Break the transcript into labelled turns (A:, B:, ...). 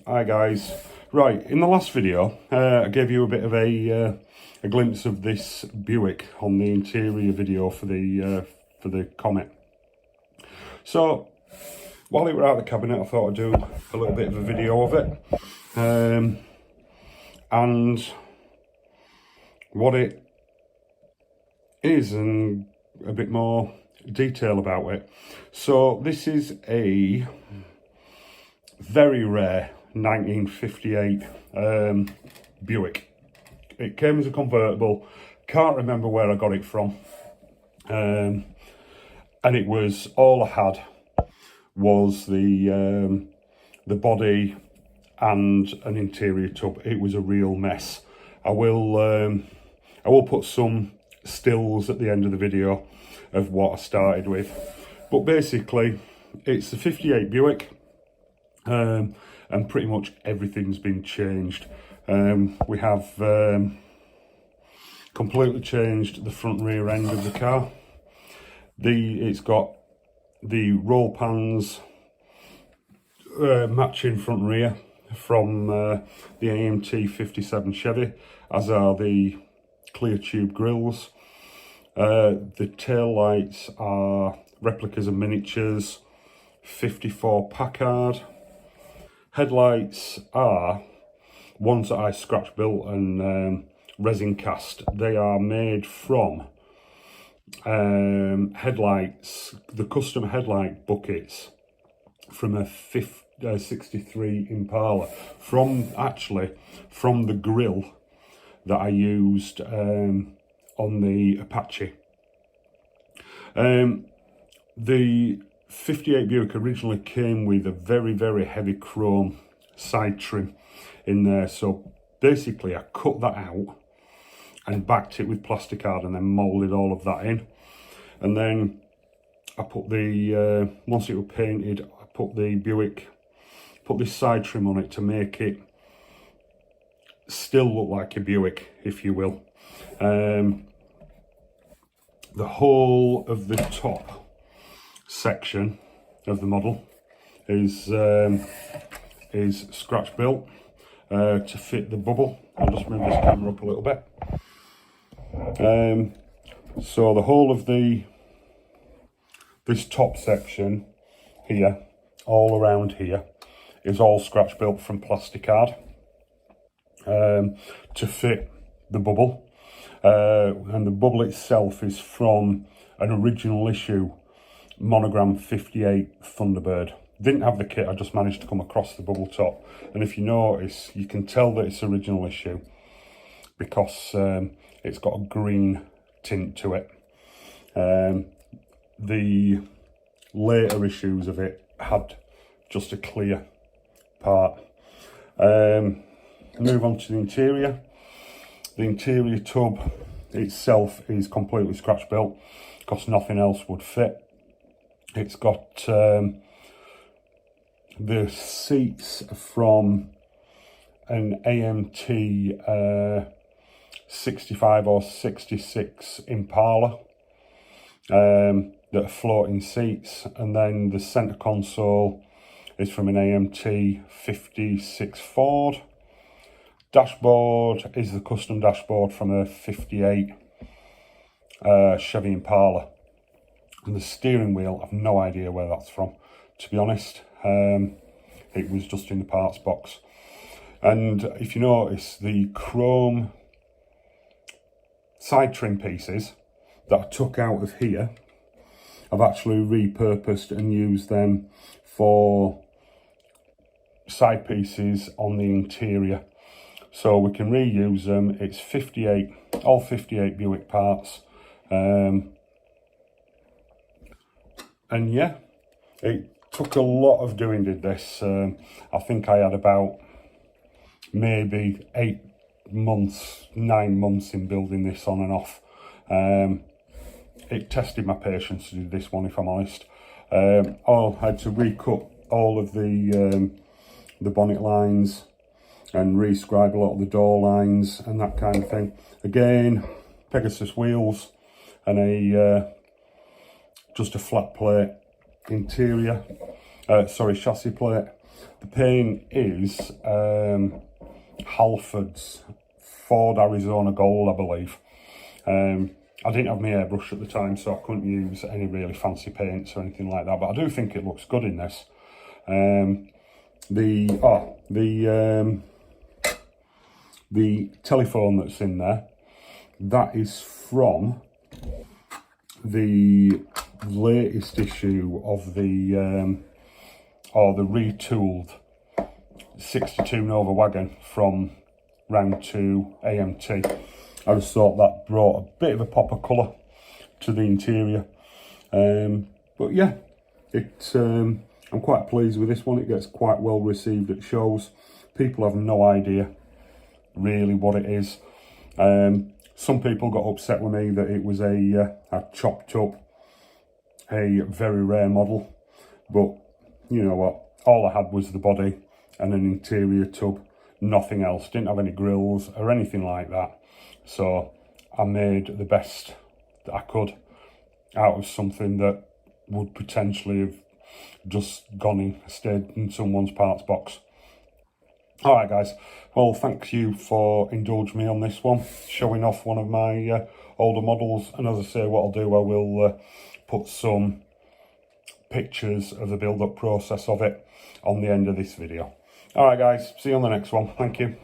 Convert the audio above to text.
A: Hi guys. Right, in the last video I gave you a bit of a glimpse of this Buick on the interior video for the Comet. So while it were out of the cabinet, I thought I'd do a little bit of a video of it and what it is and a bit more detail about it. So this is a very rare 1958 Buick. It came as a convertible. Can't remember where I got it from, and it was all I had was the body and an interior tub. It was a real mess. I will put some stills at the end of the video of what I started with, but basically it's the 58 Buick. And pretty much everything's been changed. We have completely changed the front rear end of the car. It's got the roll pans matching front rear from the AMT 57 Chevy, as are the clear tube grills. The tail lights are replicas and miniatures 54 Packard. Headlights are ones that I scratch built and resin cast. They are made from headlights, the custom headlight buckets from a 63 Impala, from the grill that I used on the Apache. The 58 Buick originally came with a very, very heavy chrome side trim in there. So basically I cut that out and backed it with plastic card and then moulded all of that in. And then I put the, once it was painted, I put this side trim on it to make it still look like a Buick, if you will. The whole of the top section of the model is scratch built to fit the bubble. I'll just move this camera up a little bit. So the whole of this top section here, all around here, is all scratch built from plastic card to fit the bubble, and the bubble itself is from an original issue monogram 58 Thunderbird. Didn't have the kit, I just managed to come across the bubble top, and if you notice, you can tell that it's original issue because it's got a green tint to it. The later issues of it had just a clear part. Move on to the interior. The interior tub itself is completely scratch built because nothing else would fit. It's got the seats from an AMT 65 or 66 Impala that are floating seats, and then the centre console is from an AMT 56 Ford. Dashboard is the custom dashboard from a 58 Chevy Impala. And the steering wheel, I've no idea where that's from, to be honest. It was just in the parts box. And if you notice, the chrome side trim pieces that I took out of here, I've actually repurposed and used them for side pieces on the interior. So we can reuse them. It's 58, all 58 Buick parts. And yeah, it took a lot of doing, did this. I think I had about maybe 8 months, 9 months in building this on and off. It tested my patience to do this one, if I'm honest. I had to recut all of the bonnet lines and rescribe a lot of the door lines and that kind of thing. Again, Pegasus wheels and just a flat plate interior, chassis plate. The paint is Halford's Ford Arizona Gold, I believe. I didn't have my airbrush at the time, so I couldn't use any really fancy paints or anything like that, but I do think it looks good in this. The telephone that's in there, that is from the latest issue of the retooled 62 Nova wagon from round 2 AMT. I just thought that brought a bit of a pop of colour to the interior. But yeah, I'm quite pleased with this one. It gets quite well received at shows. People have no idea really what it is. Some people got upset with me that it was a chopped up, a very rare model, but you know what, all I had was the body and an interior tub, nothing else. Didn't have any grills or anything like that, so I made the best that I could out of something that would potentially have just stayed in someone's parts box. Alright guys, well thank you for indulging me on this one, showing off one of my older models, and as I say, what I'll do, I will put some pictures of the build-up process of it on the end of this video. Alright guys, see you on the next one, thank you.